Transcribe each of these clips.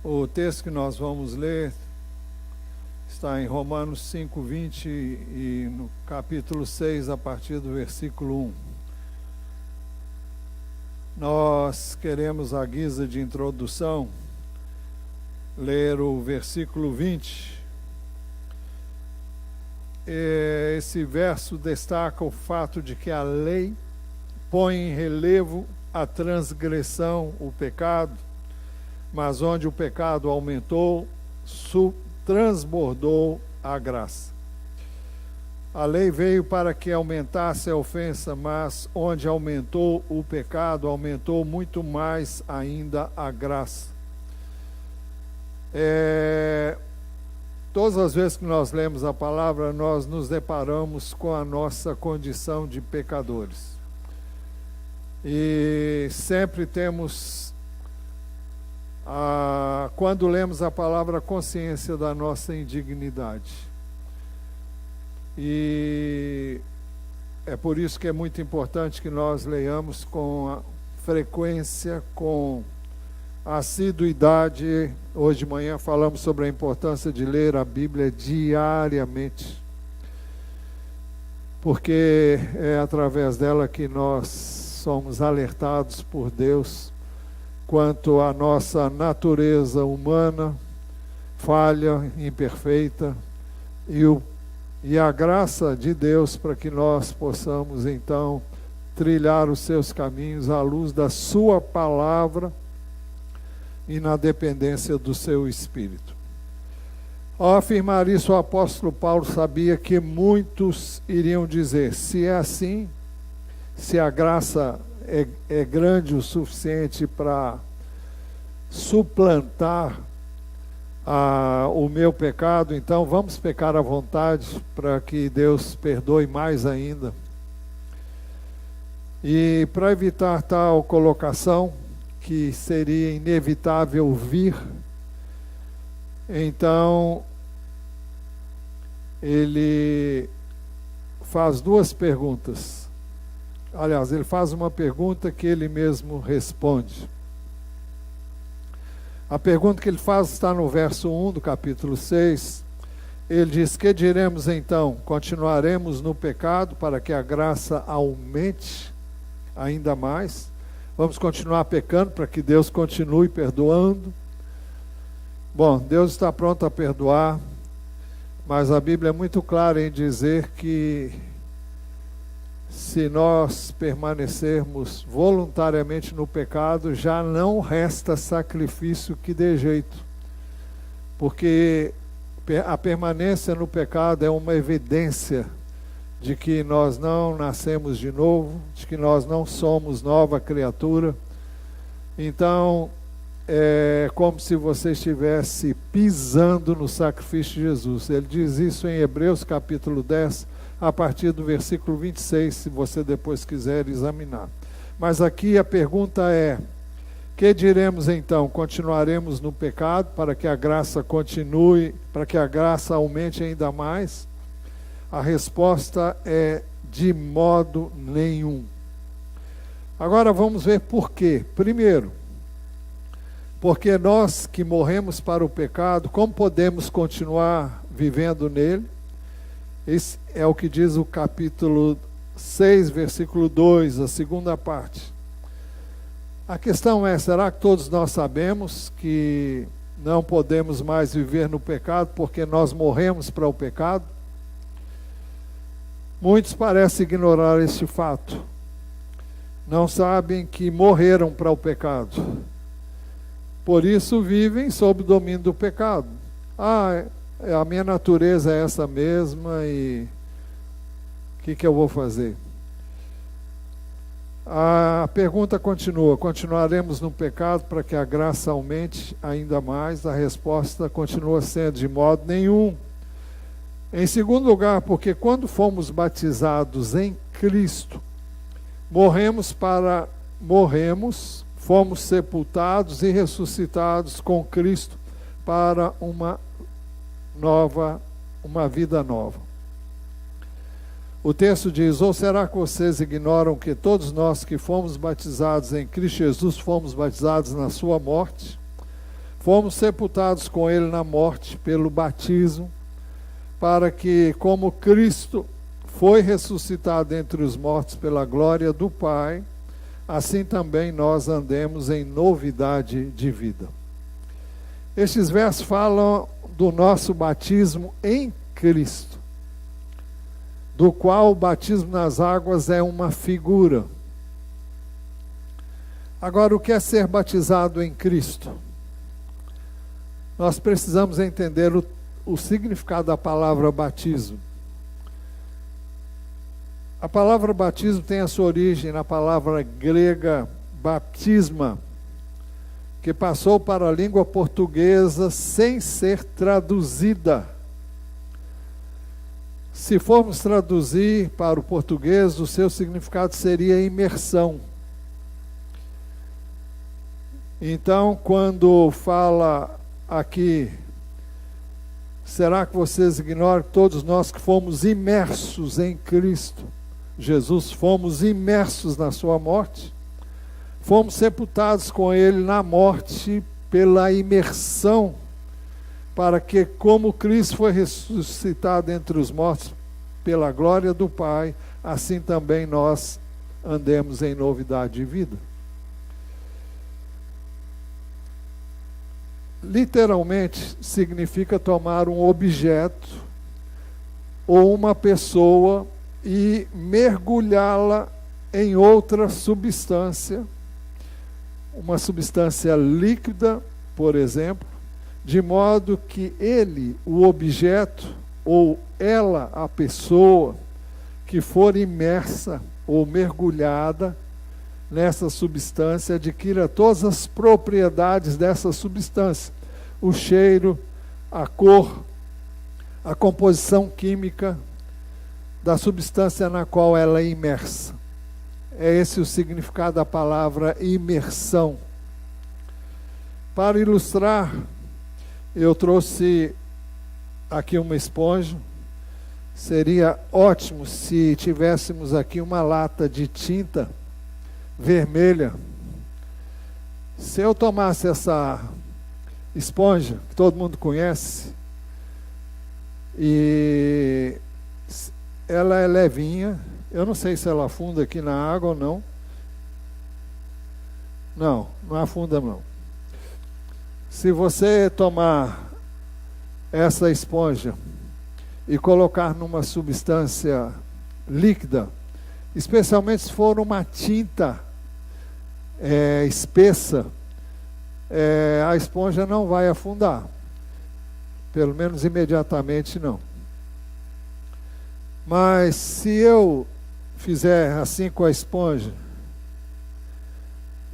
O texto que nós vamos ler está em Romanos 5:20 e no capítulo 6, a partir do versículo 1. Nós queremos, à guisa de introdução, ler o versículo 20. Esse verso destaca o fato de que a lei põe em relevo a transgressão, o pecado, mas onde o pecado aumentou, transbordou a graça. A lei veio para que aumentasse a ofensa, mas onde aumentou o pecado, aumentou muito mais ainda a graça. Todas as vezes que nós lemos a palavra, nós nos deparamos com a nossa condição de pecadores. E sempre temos, quando lemos a palavra, consciência da nossa indignidade. E é por isso que é muito importante que nós leiamos com frequência, com assiduidade. Hoje de manhã falamos sobre a importância de ler a Bíblia diariamente, porque é através dela que nós somos alertados por Deus quanto à nossa natureza humana, falha, imperfeita, e a graça de Deus para que nós possamos então trilhar os seus caminhos à luz da sua palavra e na dependência do seu Espírito. Ao afirmar isso, o apóstolo Paulo sabia que muitos iriam dizer: se é assim, se a graça é grande o suficiente para suplantar o meu pecado, então vamos pecar à vontade para que Deus perdoe mais ainda. E para evitar tal colocação, que seria inevitável vir, então ele faz duas perguntas. Aliás, ele faz uma pergunta que ele mesmo responde. A pergunta que ele faz está no verso 1 do capítulo 6. Ele diz: que diremos então? Continuaremos no pecado para que a graça aumente ainda mais? Vamos continuar pecando para que Deus continue perdoando? Bom, Deus está pronto a perdoar, mas a Bíblia é muito clara em dizer que se nós permanecermos voluntariamente no pecado, já não resta sacrifício que dê jeito, porque a permanência no pecado é uma evidência de que nós não nascemos de novo, de que nós não somos nova criatura. Então, é como se você estivesse pisando no sacrifício de Jesus. Ele diz isso em Hebreus capítulo 10, a partir do versículo 26, se você depois quiser examinar. Mas aqui a pergunta é: que diremos então? Continuaremos no pecado para que a graça continue, para que a graça aumente ainda mais? A resposta é: de modo nenhum. Agora vamos ver por quê. Primeiro, porque nós que morremos para o pecado, como podemos continuar vivendo nele? Esse é o que diz o capítulo 6, versículo 2, a segunda parte. A questão é: será que todos nós sabemos que não podemos mais viver no pecado porque nós morremos para o pecado? Muitos parecem ignorar este fato. Não sabem que morreram para o pecado. Por isso vivem sob o domínio do pecado. A minha natureza é essa mesma e o que eu vou fazer? A pergunta continua: continuaremos no pecado para que a graça aumente ainda mais? A resposta continua sendo: de modo nenhum. Em segundo lugar, porque quando fomos batizados em Cristo, fomos sepultados e ressuscitados com Cristo para uma vida nova. O texto diz: ou será que vocês ignoram que todos nós que fomos batizados em Cristo Jesus, fomos batizados na sua morte? fomos sepultados com ele na morte pelo batismo, para que, como Cristo foi ressuscitado entre os mortos pela glória do Pai, assim também nós andemos em novidade de vida. Estes versos falam do nosso batismo em Cristo, do qual o batismo nas águas é uma figura. Agora, o que é ser batizado em Cristo? Nós precisamos entender o significado da palavra batismo. A palavra batismo tem a sua origem na palavra grega baptisma, que passou para a língua portuguesa sem ser traduzida. Se formos traduzir para o português, o seu significado seria imersão. Então, quando fala aqui, será que vocês ignoram que todos nós que fomos imersos em Cristo Jesus, fomos imersos na sua morte? Fomos sepultados com ele na morte pela imersão, para que, como Cristo foi ressuscitado entre os mortos pela glória do Pai, assim também nós andemos em novidade de vida. Literalmente significa tomar um objeto ou uma pessoa e mergulhá-la em outra substância, uma substância líquida, por exemplo, de modo que ele, o objeto, ou ela, a pessoa, que for imersa ou mergulhada nessa substância, adquira todas as propriedades dessa substância: o cheiro, a cor, a composição química da substância na qual ela é imersa. É esse o significado da palavra imersão. Para ilustrar, eu trouxe aqui uma esponja. Seria ótimo se tivéssemos aqui uma lata de tinta vermelha. Se eu tomasse essa esponja, que todo mundo conhece, e ela é levinha, eu não sei se ela afunda aqui na água ou não. Não, não afunda não. Se você tomar essa esponja e colocar numa substância líquida, especialmente se for uma tinta espessa, a esponja não vai afundar. Pelo menos imediatamente não. Mas se eu fizer assim com a esponja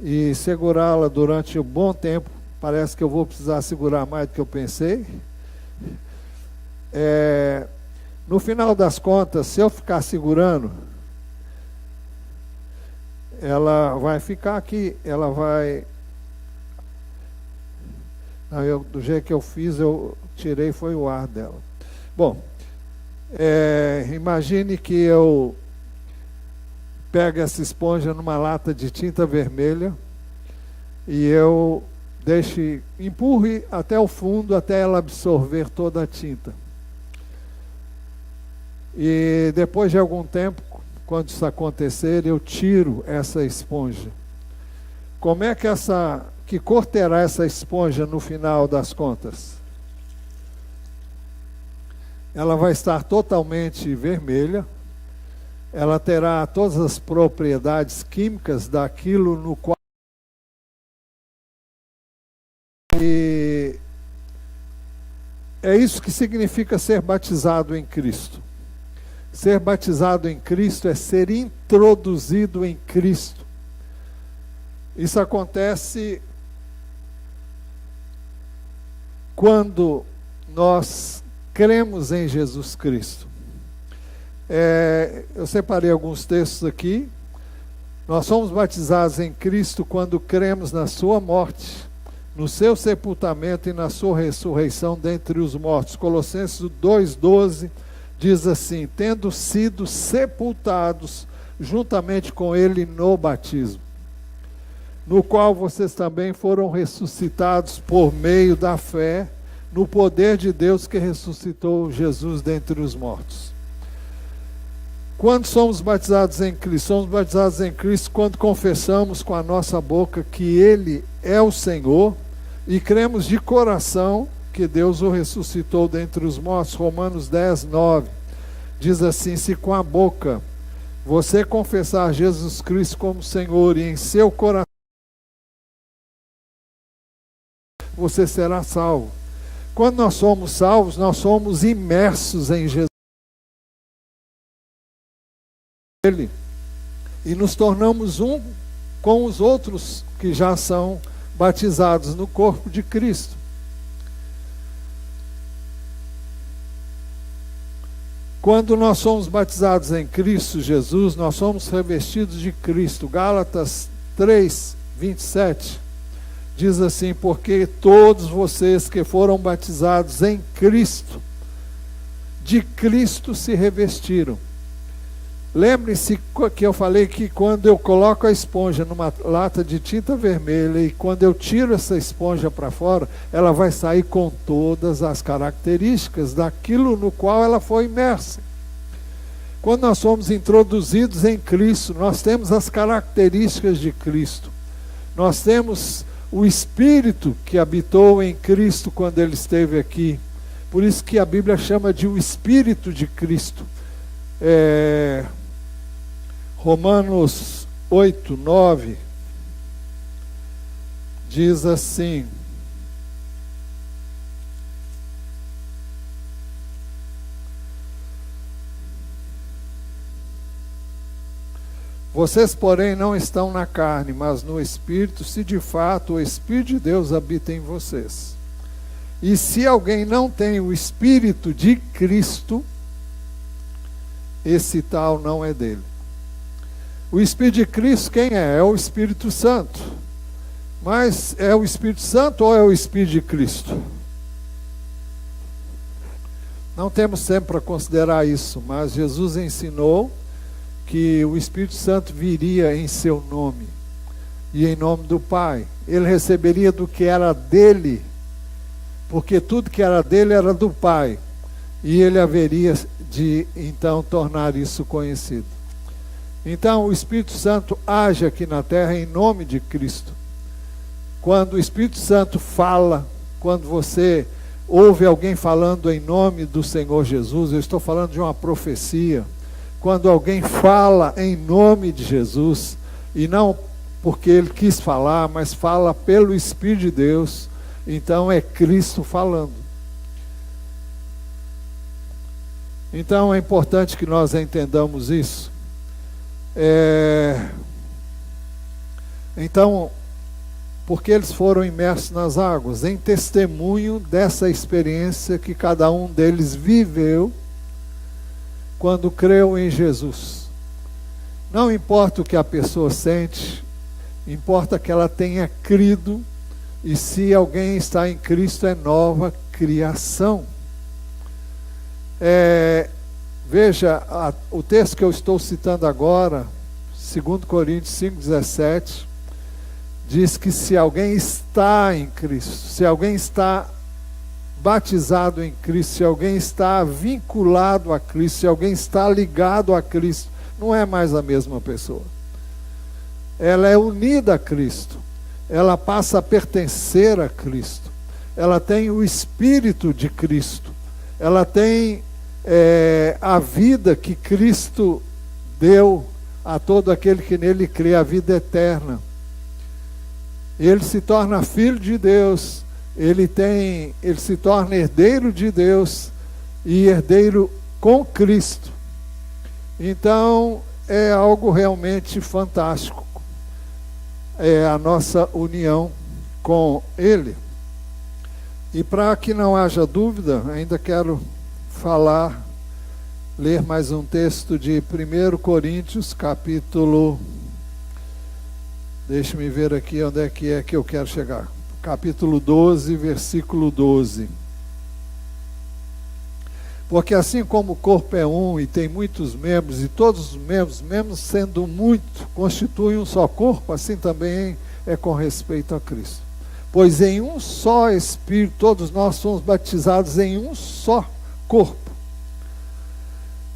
e segurá-la durante um bom tempo, parece que eu vou precisar segurar mais do que eu pensei. No final das contas, se eu ficar segurando, ela vai ficar aqui, ela vai... Não, do jeito que eu fiz, eu tirei foi o ar dela. Bom, imagine que eu pego essa esponja numa lata de tinta vermelha e eu empurre até o fundo, até ela absorver toda a tinta. E depois de algum tempo, quando isso acontecer, eu tiro essa esponja. Como é que cor terá essa esponja no final das contas? Ela vai estar totalmente vermelha, ela terá todas as propriedades químicas daquilo no qual... E é isso que significa ser batizado em Cristo. Ser batizado em Cristo é ser introduzido em Cristo. Isso acontece quando nós cremos em Jesus Cristo. Eu separei alguns textos aqui. Nós somos batizados em Cristo quando cremos na sua morte, no seu sepultamento e na sua ressurreição dentre os mortos. Colossenses 2,12 diz assim: tendo sido sepultados juntamente com ele no batismo. no qual vocês também foram ressuscitados por meio da fé no poder de Deus que ressuscitou Jesus dentre os mortos. Quando somos batizados em Cristo? Somos batizados em Cristo quando confessamos com a nossa boca que Ele é o Senhor e cremos de coração que Deus o ressuscitou dentre os mortos. Romanos 10, 9 diz assim: se com a boca você confessar Jesus Cristo como Senhor e em seu coração você será salvo. Quando nós somos salvos, nós somos imersos em Jesus e nos tornamos um com os outros que já são batizados no corpo de Cristo. Quando nós somos batizados em Cristo Jesus, nós somos revestidos de Cristo. Gálatas 3, 27 diz assim: porque todos vocês que foram batizados em Cristo, de Cristo se revestiram. Lembre-se que eu falei que quando eu coloco a esponja numa lata de tinta vermelha e quando eu tiro essa esponja para fora, ela vai sair com todas as características daquilo no qual ela foi imersa. Quando nós somos introduzidos em Cristo, nós temos as características de Cristo. Nós temos o Espírito que habitou em Cristo quando Ele esteve aqui. Por isso que a Bíblia chama de o Espírito de Cristo. Romanos 8, 9 diz assim: vocês, porém, não estão na carne, mas no Espírito, se de fato o Espírito de Deus habita em vocês. E se alguém não tem o Espírito de Cristo, esse tal não é dele. O Espírito de Cristo quem é? É o Espírito Santo. Mas é o Espírito Santo ou é o Espírito de Cristo? Não temos tempo para considerar isso, mas Jesus ensinou que o Espírito Santo viria em seu nome e em nome do Pai. Ele receberia do que era dele, porque tudo que era dele era do Pai, e ele haveria de então tornar isso conhecido. Então o Espírito Santo age aqui na terra em nome de Cristo. Quando o Espírito Santo fala, quando você ouve alguém falando em nome do Senhor Jesus, eu estou falando de uma profecia. Quando alguém fala em nome de Jesus, e não porque ele quis falar, mas fala pelo Espírito de Deus, então é Cristo falando. Então é importante que nós entendamos isso. Então, porque eles foram imersos nas águas, em testemunho dessa experiência que cada um deles viveu quando creu em Jesus. Não importa o que a pessoa sente, importa que ela tenha crido, e se alguém está em Cristo é nova criação. Veja, o texto que eu estou citando agora, 2 Coríntios 5,17, diz que se alguém está em Cristo, se alguém está batizado em Cristo, se alguém está vinculado a Cristo, se alguém está ligado a Cristo, não é mais a mesma pessoa. Ela é unida a Cristo, ela passa a pertencer a Cristo, ela tem o Espírito de Cristo, ela tem a vida que Cristo deu a todo aquele que nele crê, a vida eterna. Ele se torna filho de Deus, ele se torna herdeiro de Deus e herdeiro com Cristo. Então é algo realmente fantástico, é a nossa união com Ele. E para que não haja dúvida, ainda quero ler mais um texto de 1 Coríntios, capítulo, deixe-me ver aqui onde é que eu quero chegar, capítulo 12, versículo 12. Porque assim como o corpo é um e tem muitos membros, e todos os membros, mesmo sendo muito, constituem um só corpo, assim também é com respeito a Cristo. Pois em um só Espírito, todos nós somos batizados em um só corpo.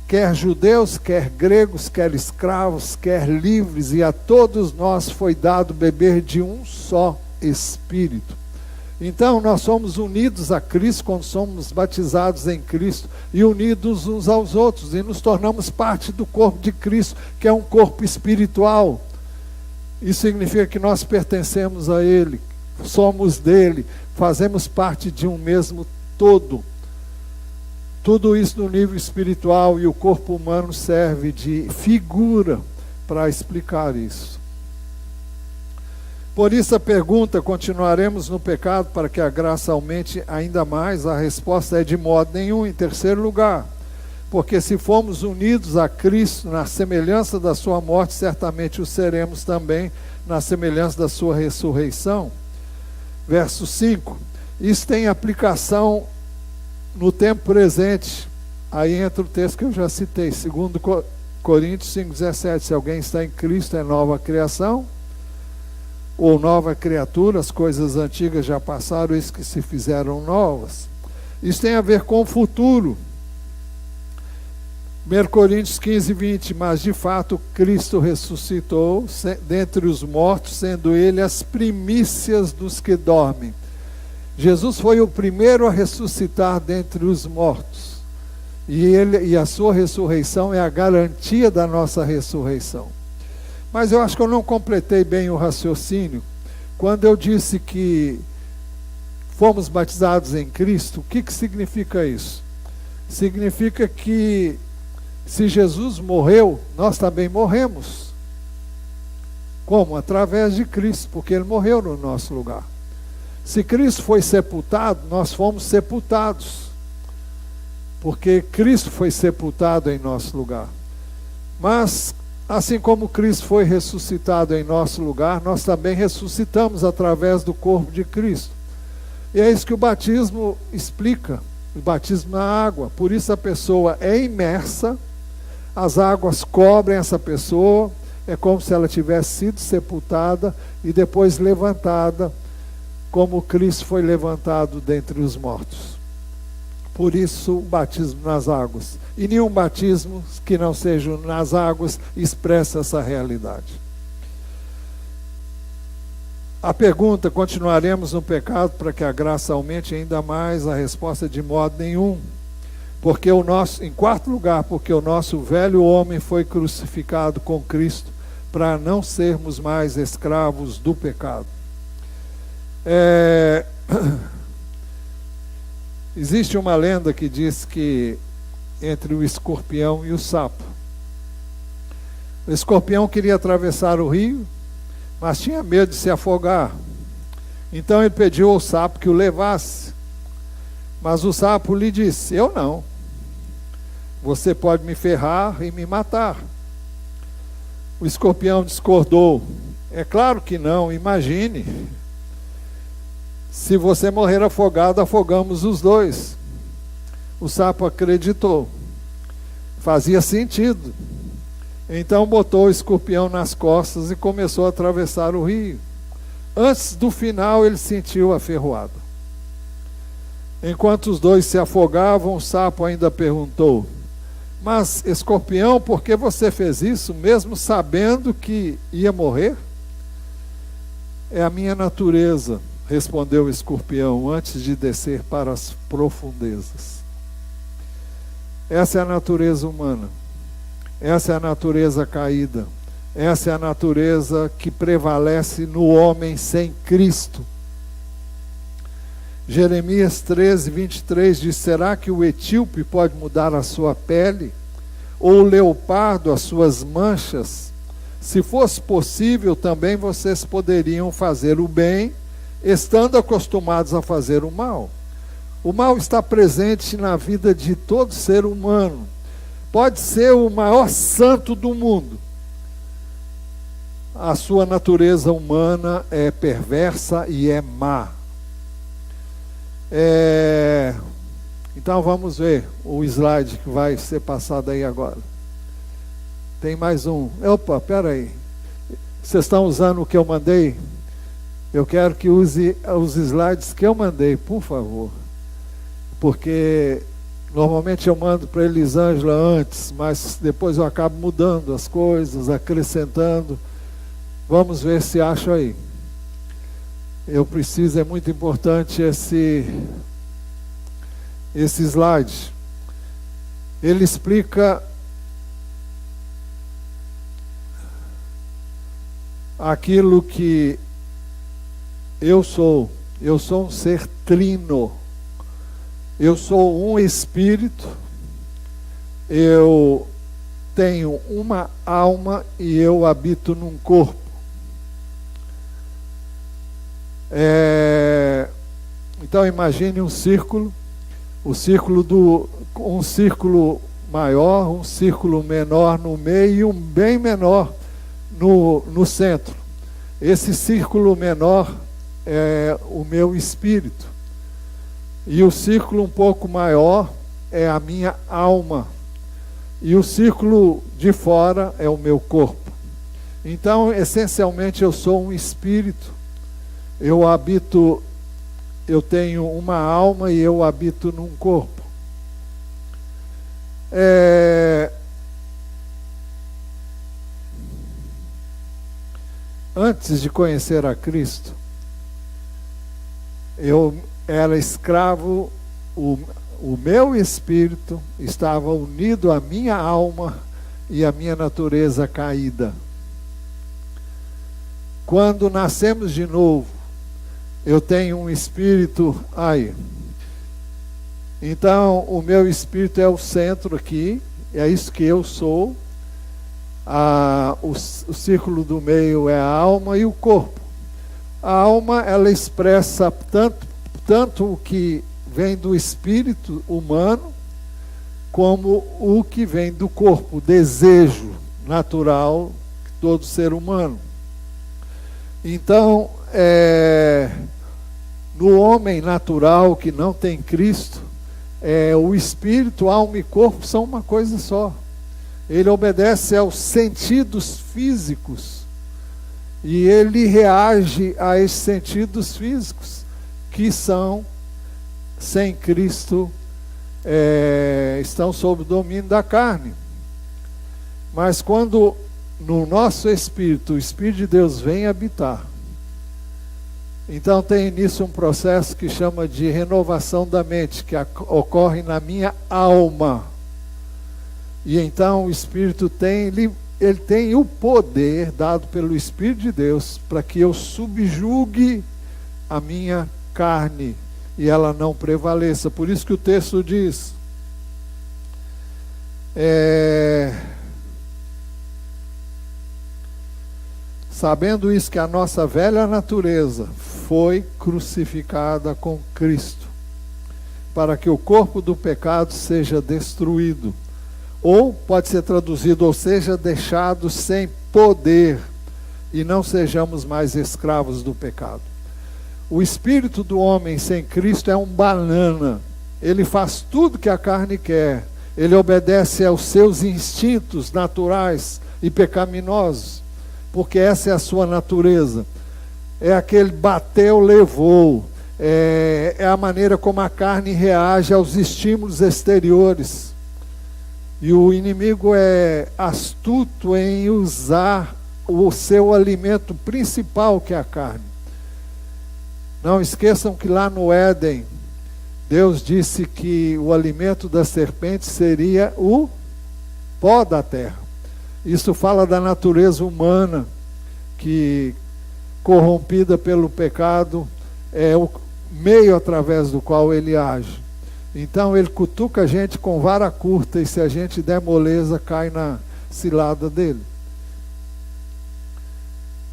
Quer judeus, quer gregos, quer escravos, quer livres, e a todos nós foi dado beber de um só Espírito. Então nós somos unidos a Cristo quando somos batizados em Cristo e unidos uns aos outros, e nos tornamos parte do corpo de Cristo, que é um corpo espiritual. Isso significa que nós pertencemos a Ele, somos dele, fazemos parte de um mesmo todo. Tudo isso no nível espiritual, e o corpo humano serve de figura para explicar isso. Por isso a pergunta: continuaremos no pecado para que a graça aumente ainda mais? A resposta é: de modo nenhum. Em terceiro lugar, porque se formos unidos a Cristo na semelhança da sua morte, certamente o seremos também na semelhança da sua ressurreição. Verso 5, isso tem aplicação no tempo presente. Aí entra o texto que eu já citei, 2 Coríntios 5,17, se alguém está em Cristo, é nova criação, ou nova criatura, as coisas antigas já passaram, eis que se fizeram novas. Isso tem a ver com o futuro. 1 Coríntios 15:20, mas de fato Cristo ressuscitou dentre os mortos, sendo Ele as primícias dos que dormem. Jesus foi o primeiro a ressuscitar dentre os mortos, e a sua ressurreição é a garantia da nossa ressurreição. Mas eu acho que eu não completei bem o raciocínio quando eu disse que fomos batizados em Cristo. O que significa isso? Significa que se Jesus morreu, nós também morremos. Como? Através de Cristo, porque Ele morreu no nosso lugar. Se Cristo foi sepultado, nós fomos sepultados, porque Cristo foi sepultado em nosso lugar. Mas, assim como Cristo foi ressuscitado em nosso lugar, nós também ressuscitamos através do corpo de Cristo. E é isso que o batismo explica, o batismo na água. Por isso a pessoa é imersa, as águas cobrem essa pessoa, é como se ela tivesse sido sepultada e depois levantada, como Cristo foi levantado dentre os mortos. Por isso o batismo nas águas. E nenhum batismo que não seja nas águas expressa essa realidade. A pergunta: continuaremos no pecado para que a graça aumente ainda mais? A resposta é: de modo nenhum. Porque em quarto lugar, porque o nosso velho homem foi crucificado com Cristo, para não sermos mais escravos do pecado. Existe uma lenda que diz que entre o escorpião e o sapo. O escorpião queria atravessar o rio, mas tinha medo de se afogar. Então ele pediu ao sapo que o levasse. Mas o sapo lhe disse: eu não. Você pode me ferrar e me matar. O escorpião discordou: é claro que não, imagine. Se você morrer afogado, afogamos os dois. O sapo acreditou. Fazia sentido. Então botou o escorpião nas costas e começou a atravessar o rio. Antes do final, ele sentiu a ferroada. Enquanto os dois se afogavam, o sapo ainda perguntou: mas, escorpião, por que você fez isso, mesmo sabendo que ia morrer? É a minha natureza, respondeu o escorpião, antes de descer para as profundezas. Essa é a natureza humana. Essa é a natureza caída. Essa é a natureza que prevalece no homem sem Cristo. Jeremias 13:23 diz: será que o etíope pode mudar a sua pele? Ou o leopardo as suas manchas? Se fosse possível, também vocês poderiam fazer o bem, estando acostumados a fazer o mal. O mal está presente na vida de todo ser humano. Pode ser o maior santo do mundo. A sua natureza humana é perversa e é má. Então vamos ver o slide que vai ser passado aí agora. Tem mais um. Opa, espera aí. Vocês estão usando o que eu mandei? Eu quero que use os slides que eu mandei, por favor. Porque normalmente eu mando para Elisângela antes, mas depois eu acabo mudando as coisas, acrescentando. Vamos ver se acho aí. Eu preciso, é muito importante esse slide. Ele explica aquilo que eu sou. Eu sou um ser trino. Eu sou um espírito. Eu tenho uma alma e eu habito num corpo. Então imagine um círculo, um círculo maior, um círculo menor no meio e um bem menor no centro. Esse círculo menor é o meu espírito. E o círculo um pouco maior é a minha alma. E o círculo de fora é o meu corpo. Então, essencialmente, eu sou um espírito. Eu tenho uma alma e eu habito num corpo. Antes de conhecer a Cristo, eu era escravo, o meu espírito estava unido à minha alma e à minha natureza caída. Quando nascemos de novo, eu tenho um espírito aí. Então, o meu espírito é o centro aqui, é isso que eu sou. O círculo do meio é a alma e o corpo. A alma, ela expressa tanto o que vem do espírito humano, como o que vem do corpo, o desejo natural de todo ser humano. Então, no homem natural que não tem Cristo, o espírito, alma e corpo são uma coisa só. Ele obedece aos sentidos físicos e ele reage a esses sentidos físicos que são, sem Cristo, estão sob o domínio da carne. Mas quando no nosso espírito, o Espírito de Deus vem habitar, então tem nisso um processo que chama de renovação da mente, que ocorre na minha alma. E então o Espírito ele tem o poder dado pelo Espírito de Deus para que eu subjugue a minha carne e ela não prevaleça. Por isso que o texto diz: sabendo isso, que a nossa velha natureza foi crucificada com Cristo, para que o corpo do pecado seja destruído. Ou pode ser traduzido, ou seja, deixado sem poder, e não sejamos mais escravos do pecado. O espírito do homem sem Cristo é um banana. Ele faz tudo que a carne quer. Ele obedece aos seus instintos naturais e pecaminosos, porque essa é a sua natureza. É aquele bateu, levou. É a maneira como a carne reage aos estímulos exteriores. E o inimigo é astuto em usar o seu alimento principal, que é a carne. Não esqueçam que lá no Éden, Deus disse que o alimento da serpente seria o pó da terra. Isso fala da natureza humana, que, corrompida pelo pecado, é o meio através do qual ele age. Então ele cutuca a gente com vara curta, e se a gente der moleza, cai na cilada dele.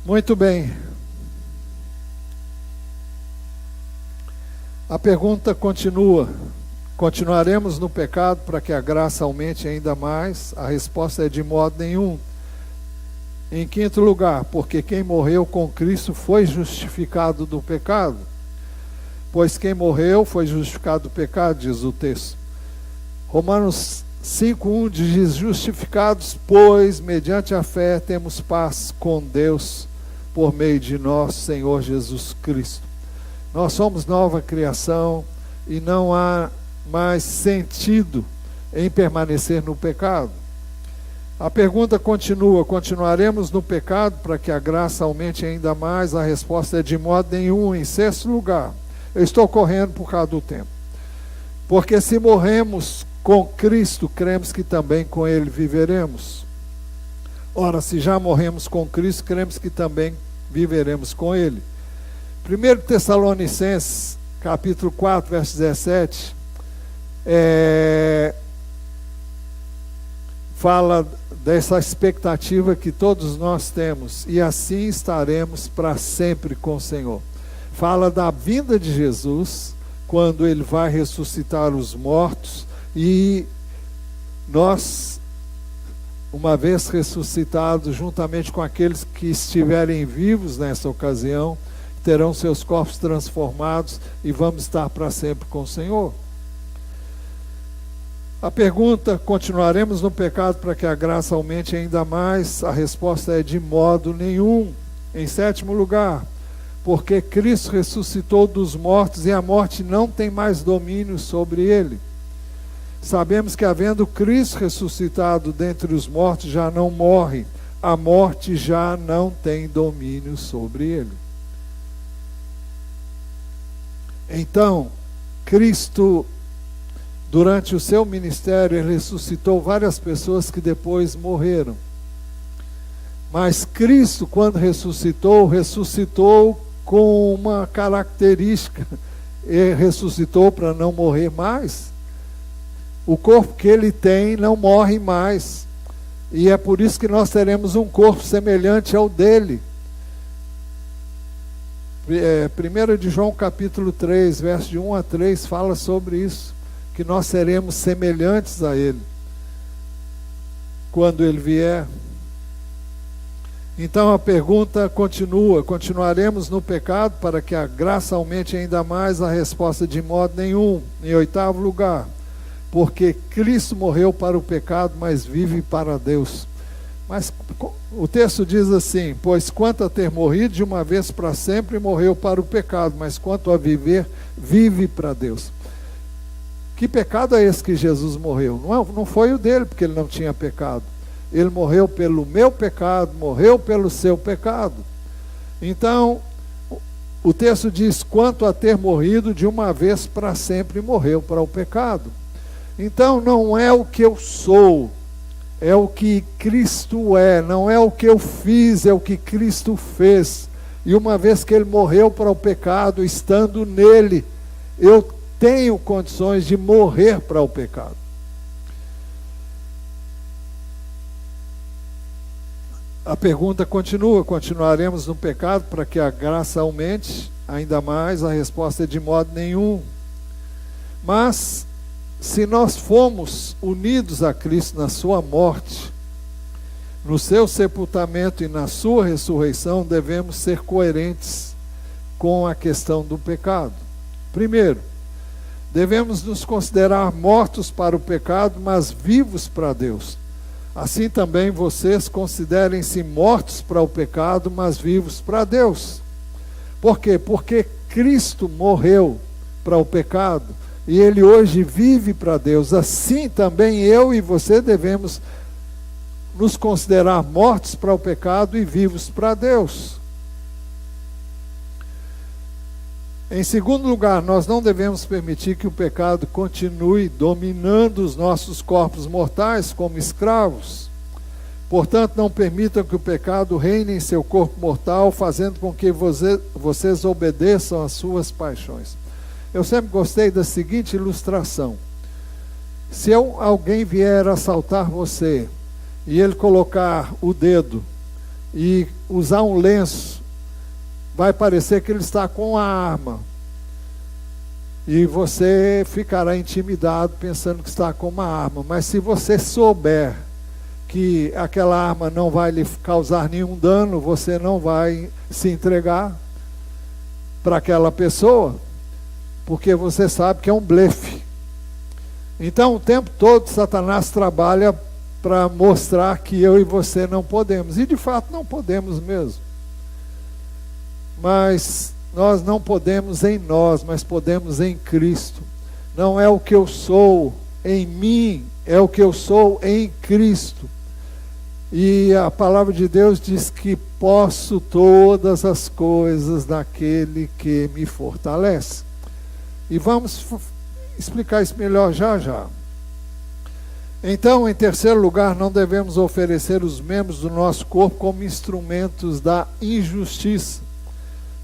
Muito bem. A pergunta continua: continuaremos no pecado para que a graça aumente ainda mais? A resposta é: de modo nenhum. Em quinto lugar, porque quem morreu com Cristo foi justificado do pecado. Pois quem morreu foi justificado do pecado, diz o texto. Romanos 5:1 diz: justificados, pois, mediante a fé, temos paz com Deus, por meio de nosso Senhor Jesus Cristo. Nós somos nova criação e não há mais sentido em permanecer no pecado. A pergunta continua: continuaremos no pecado para que a graça aumente ainda mais? A resposta é: de modo nenhum. Em sexto lugar, eu estou correndo por causa do tempo. Porque se morremos com Cristo, cremos que também com Ele viveremos. Ora, se já morremos com Cristo, cremos que também viveremos com Ele. 1 Tessalonicenses, capítulo 4, verso 17, fala dessa expectativa que todos nós temos, e assim estaremos para sempre com o Senhor. Fala da vinda de Jesus, quando Ele vai ressuscitar os mortos, e nós, uma vez ressuscitados, juntamente com aqueles que estiverem vivos nessa ocasião, terão seus corpos transformados e vamos estar para sempre com o Senhor. A pergunta: continuaremos no pecado para que a graça aumente ainda mais? A resposta é: de modo nenhum. Em sétimo lugar, porque Cristo ressuscitou dos mortos e a morte não tem mais domínio sobre ele. Sabemos que, havendo Cristo ressuscitado dentre os mortos, já não morre, a morte já não tem domínio sobre ele. Então, Cristo, durante o seu ministério, ele ressuscitou várias pessoas que depois morreram. Mas Cristo, quando ressuscitou, ressuscitou com uma característica: ele ressuscitou para não morrer mais. O corpo que ele tem não morre mais, e é por isso que nós teremos um corpo semelhante ao dele. 1 de João capítulo 3, verso de 1 a 3, fala sobre isso, que nós seremos semelhantes a ele quando ele vier. Então a pergunta continua: continuaremos no pecado para que a graça aumente ainda mais? A resposta: de modo nenhum. Em oitavo lugar, porque Cristo morreu para o pecado, mas vive para Deus. Mas o texto diz assim: pois quanto a ter morrido de uma vez para sempre, morreu para o pecado, mas quanto a viver, vive para Deus. Que pecado é esse que Jesus morreu? Não foi o dele, porque ele não tinha pecado. Ele morreu pelo meu pecado, morreu pelo seu pecado. Então, o texto diz: quanto a ter morrido de uma vez para sempre, morreu para o pecado. Então, não é o que eu sou, é o que Cristo é. Não é o que eu fiz, é o que Cristo fez. E uma vez que ele morreu para o pecado, estando nele, eu tenho condições de morrer para o pecado. A pergunta continua: continuaremos no pecado para que a graça aumente ainda mais? A resposta é: de modo nenhum. Mas, se nós fomos unidos a Cristo na sua morte, no seu sepultamento e na sua ressurreição, devemos ser coerentes com a questão do pecado. Primeiro, devemos nos considerar mortos para o pecado, mas vivos para Deus. Assim também vocês considerem-se mortos para o pecado, mas vivos para Deus. Por quê? Porque Cristo morreu para o pecado e ele hoje vive para Deus. Assim também eu e você devemos nos considerar mortos para o pecado e vivos para Deus. Em segundo lugar, nós não devemos permitir que o pecado continue dominando os nossos corpos mortais como escravos. Portanto, não permitam que o pecado reine em seu corpo mortal, fazendo com que vocês obedeçam às suas paixões. Eu sempre gostei da seguinte ilustração: se alguém vier assaltar você, e ele colocar o dedo e usar um lenço, vai parecer que ele está com a arma. E você ficará intimidado pensando que está com uma arma. Mas se você souber que aquela arma não vai lhe causar nenhum dano, você não vai se entregar para aquela pessoa, porque você sabe que é um blefe. Então, o tempo todo, Satanás trabalha para mostrar que eu e você não podemos. E, de fato, não podemos mesmo. mas nós não podemos em nós, mas podemos em Cristo. Não é o que eu sou em mim, é o que eu sou em Cristo. E a palavra de Deus diz que posso todas as coisas naquele que me fortalece. E vamos explicar isso melhor já já. Então, em terceiro lugar, não devemos oferecer os membros do nosso corpo como instrumentos da injustiça.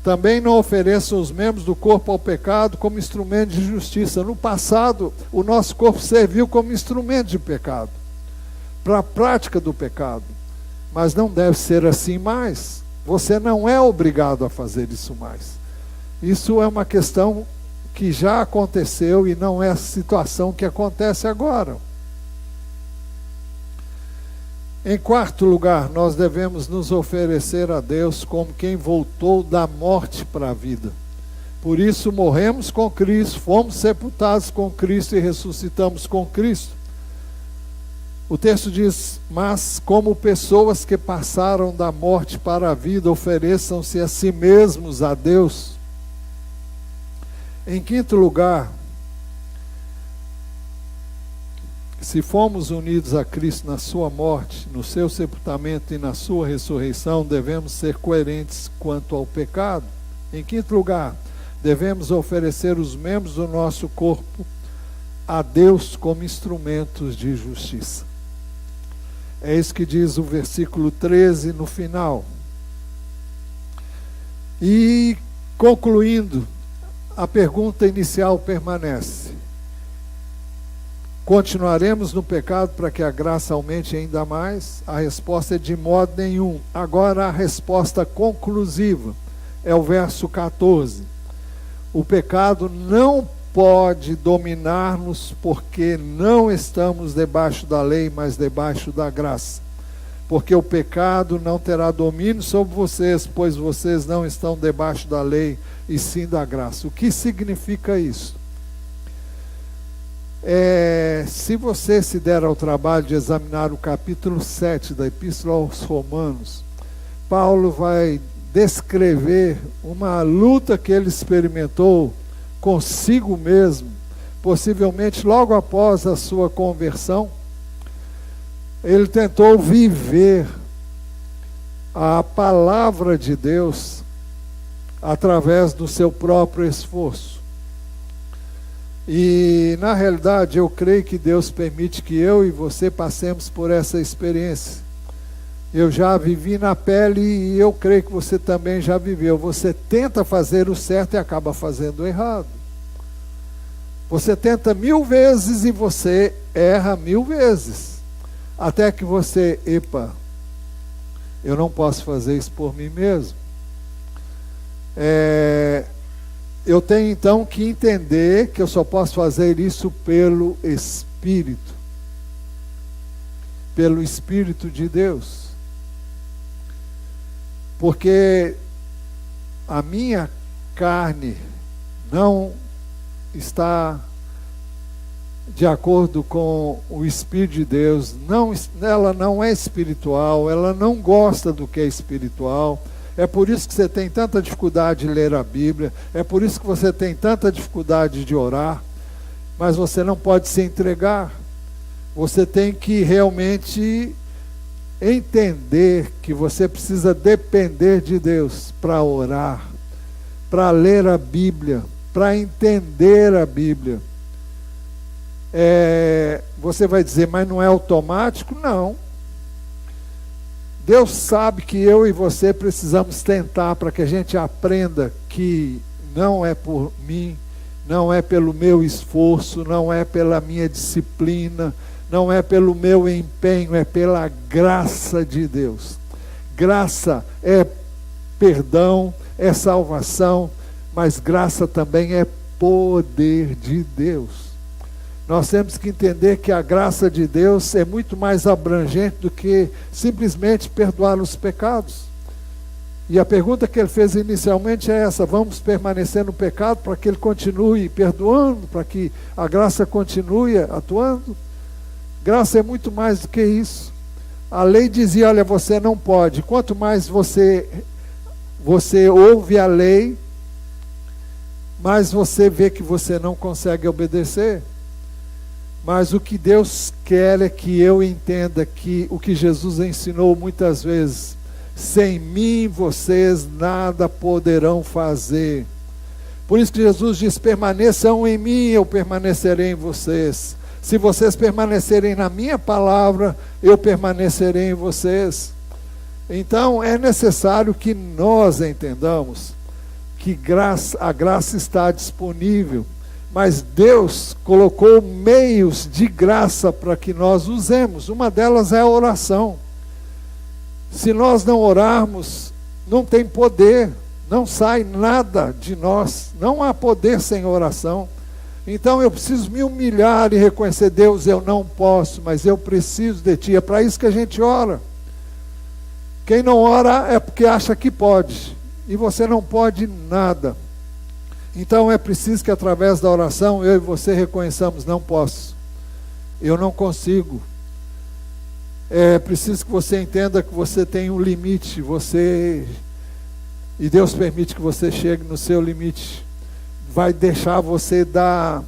Também não ofereçam os membros do corpo ao pecado como instrumento de justiça. No passado, o nosso corpo serviu como instrumento de pecado, para a prática do pecado. Mas não deve ser assim mais. Você não é obrigado a fazer isso mais. Isso é uma questão que já aconteceu e não é a situação que acontece agora. Em quarto lugar, nós devemos nos oferecer a Deus como quem voltou da morte para a vida. Por isso morremos com Cristo, fomos sepultados com Cristo e ressuscitamos com Cristo. O texto diz: mas como pessoas que passaram da morte para a vida, ofereçam-se a si mesmos a Deus. Em quinto lugar, se fomos unidos a Cristo na sua morte, no seu sepultamento e na sua ressurreição, devemos ser coerentes quanto ao pecado. Em quinto lugar, devemos oferecer os membros do nosso corpo a Deus como instrumentos de justiça. É isso que diz o versículo 13 no final. E, concluindo, a pergunta inicial permanece: continuaremos no pecado para que a graça aumente ainda mais? A resposta é de modo nenhum. Agora a resposta conclusiva é o verso 14. O pecado não pode dominar-nos porque não estamos debaixo da lei, mas debaixo da graça. Porque o pecado não terá domínio sobre vocês, pois vocês não estão debaixo da lei, e sim da graça. O que significa isso? Se você se der ao trabalho de examinar o capítulo 7 da Epístola aos Romanos, Paulo vai descrever uma luta que ele experimentou consigo mesmo, possivelmente logo após a sua conversão. Ele tentou viver a palavra de Deus através do seu próprio esforço. E, na realidade, eu creio que Deus permite que eu e você passemos por essa experiência. Eu já vivi na pele e eu creio que você também já viveu. Você tenta fazer o certo e acaba fazendo o errado. Você tenta 1000 vezes e você erra 1000 vezes. Até que você, eu não posso fazer isso por mim mesmo. Eu tenho então que entender que eu só posso fazer isso pelo Espírito. Pelo Espírito de Deus. Porque a minha carne não está de acordo com o Espírito de Deus. Ela não é espiritual, ela não gosta do que é espiritual. É por isso que você tem tanta dificuldade de ler a Bíblia, é por isso que você tem tanta dificuldade de orar, mas você não pode se entregar. Você tem que realmente entender que você precisa depender de Deus para orar, para ler a Bíblia, para entender a Bíblia. Você vai dizer, mas não é automático? Não. Deus sabe que eu e você precisamos tentar para que a gente aprenda que não é por mim, não é pelo meu esforço, não é pela minha disciplina, não é pelo meu empenho, é pela graça de Deus. Graça é perdão, é salvação, mas graça também é poder de Deus. Nós temos que entender que a graça de Deus é muito mais abrangente do que simplesmente perdoar os pecados. E a pergunta que ele fez inicialmente é essa: vamos permanecer no pecado para que ele continue perdoando, para que a graça continue atuando? Graça é muito mais do que isso. A lei dizia, olha, você não pode. Quanto mais você você ouve a lei, mas você vê que você não consegue obedecer. Mas o que Deus quer é que eu entenda que o que Jesus ensinou muitas vezes: sem mim vocês nada poderão fazer. Por isso que Jesus diz: permaneçam em mim, eu permanecerei em vocês. Se vocês permanecerem na minha palavra, eu permanecerei em vocês. Então é necessário que nós entendamos que a graça está disponível, mas Deus colocou meios de graça para que nós usemos. Uma delas é a oração. Se nós não orarmos, não tem poder, não sai nada de nós, não há poder sem oração. Então eu preciso me humilhar e reconhecer: Deus, eu não posso, mas eu preciso de Ti. É para isso que a gente ora. Quem não ora é porque acha que pode, e você não pode nada. Então é preciso que através da oração eu e você reconheçamos: não posso, eu não consigo. É preciso que você entenda que você tem um limite, e Deus permite que você chegue no seu limite. Vai deixar você dar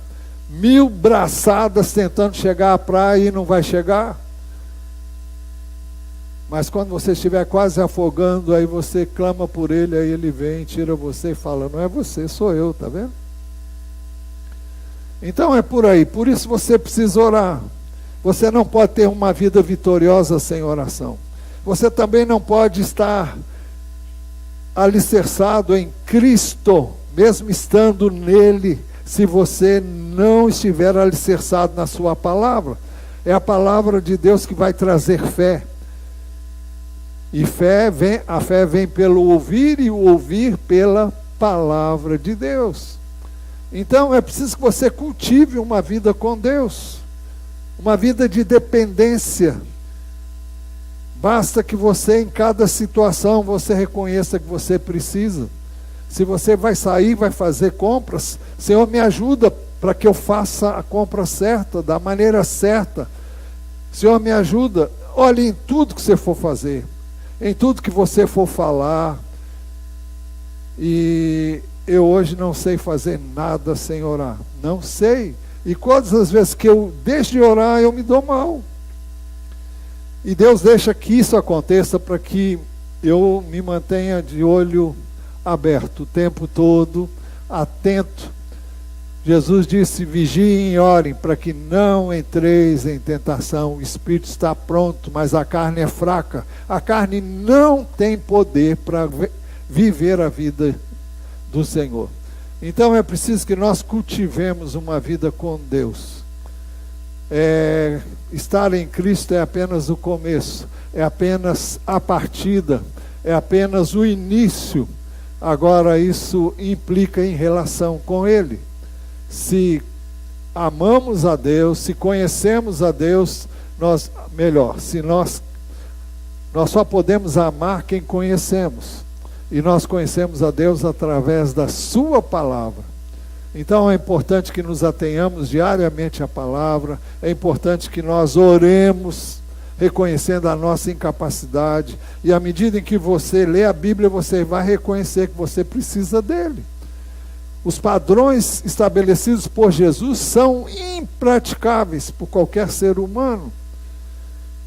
1000 braçadas tentando chegar à praia e não vai chegar. Mas quando você estiver quase afogando, aí você clama por Ele, aí Ele vem, tira você e fala: não é você, sou eu, tá vendo? Então é por aí. Por isso você precisa orar. Você não pode ter uma vida vitoriosa sem oração. Você também não pode estar alicerçado em Cristo, mesmo estando nele, se você não estiver alicerçado na sua palavra. É a palavra de Deus que vai trazer fé. E a fé vem pelo ouvir, e o ouvir pela palavra de Deus. Então é preciso que você cultive uma vida com Deus, uma vida de dependência. Basta que você, em cada situação, você reconheça que você precisa. Se você vai sair, vai fazer compras, Senhor, me ajuda para que eu faça a compra certa, da maneira certa. Senhor, me ajuda. Olhe em tudo que você for fazer, em tudo que você for falar. E eu hoje não sei fazer nada sem orar. Não sei. E quantas as vezes que eu deixo de orar, eu me dou mal. E Deus deixa que isso aconteça para que eu me mantenha de olho aberto o tempo todo, atento. Jesus disse: vigiem e orem para que não entreis em tentação. O espírito está pronto, mas a carne é fraca. A carne não tem poder para viver a vida do Senhor. Então é preciso que nós cultivemos uma vida com Deus. Estar em Cristo é apenas o começo, é apenas a partida, é apenas o início. Agora isso implica em relação com Ele. Se amamos a Deus, se conhecemos a Deus, nós só podemos amar quem conhecemos. E nós conhecemos a Deus através da sua palavra. Então é importante que nos atenhamos diariamente à palavra, é importante que nós oremos, reconhecendo a nossa incapacidade, e à medida em que você lê a Bíblia, você vai reconhecer que você precisa dele. Os padrões estabelecidos por Jesus são impraticáveis por qualquer ser humano.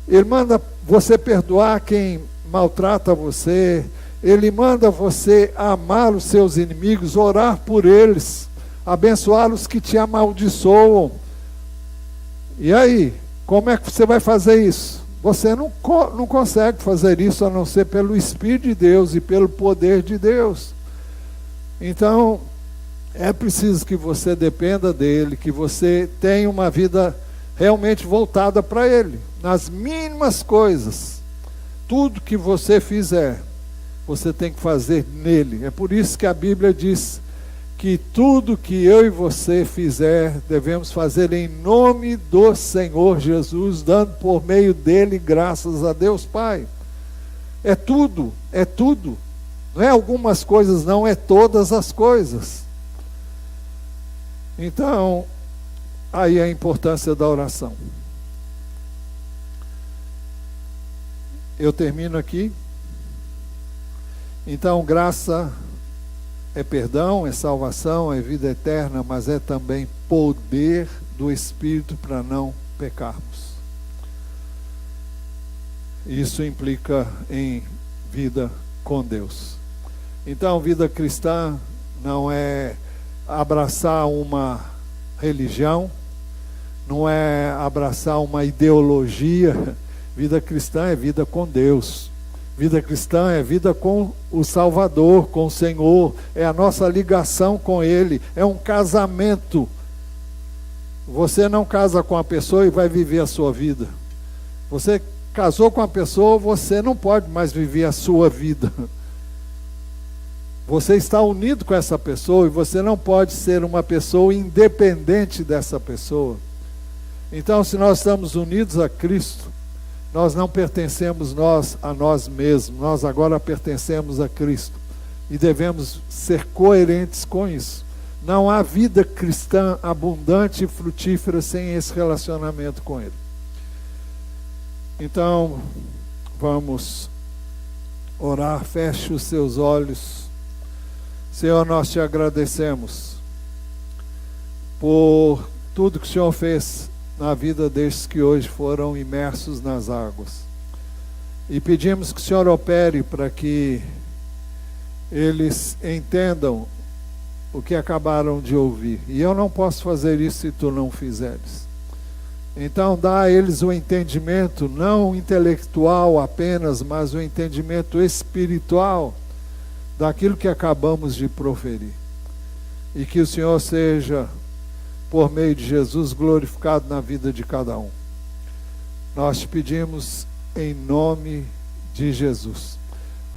Ele manda você perdoar quem maltrata você, ele manda você amar os seus inimigos, orar por eles, abençoar os que te amaldiçoam. E aí, como é que você vai fazer isso? Você não consegue fazer isso a não ser pelo Espírito de Deus e pelo poder de Deus. Então, é preciso que você dependa dele, que você tenha uma vida realmente voltada para ele, nas mínimas coisas. Tudo que você fizer, você tem que fazer nele. É por isso que a Bíblia diz que tudo que eu e você fizer, devemos fazer em nome do Senhor Jesus, dando por meio dele graças a Deus Pai. É tudo, é tudo. Não é algumas coisas, não, é todas as coisas. Então, aí a importância da oração. Eu termino aqui. Então, graça é perdão, é salvação, é vida eterna, mas é também poder do Espírito para não pecarmos. Isso implica em vida com Deus. Então, vida cristã não é abraçar uma religião, não é abraçar uma ideologia. Vida cristã é vida com Deus. Vida cristã é vida com o Salvador, com o Senhor, é a nossa ligação com Ele, é um casamento. Você não casa com a pessoa e vai viver a sua vida. Você casou com a pessoa, você não pode mais viver a sua vida. Você está unido com essa pessoa e você não pode ser uma pessoa independente dessa pessoa. Então, se nós estamos unidos a Cristo, nós não pertencemos a nós mesmos, nós agora pertencemos a Cristo. E devemos ser coerentes com isso. Não há vida cristã abundante e frutífera sem esse relacionamento com Ele. Então, vamos orar, feche os seus olhos. Senhor, nós te agradecemos por tudo que o Senhor fez na vida destes que hoje foram imersos nas águas. E pedimos que o Senhor opere para que eles entendam o que acabaram de ouvir. E eu não posso fazer isso se tu não fizeres. Então dá a eles o entendimento, não intelectual apenas, mas o entendimento espiritual daquilo que acabamos de proferir. E que o Senhor seja, por meio de Jesus, glorificado na vida de cada um. Nós te pedimos em nome de Jesus.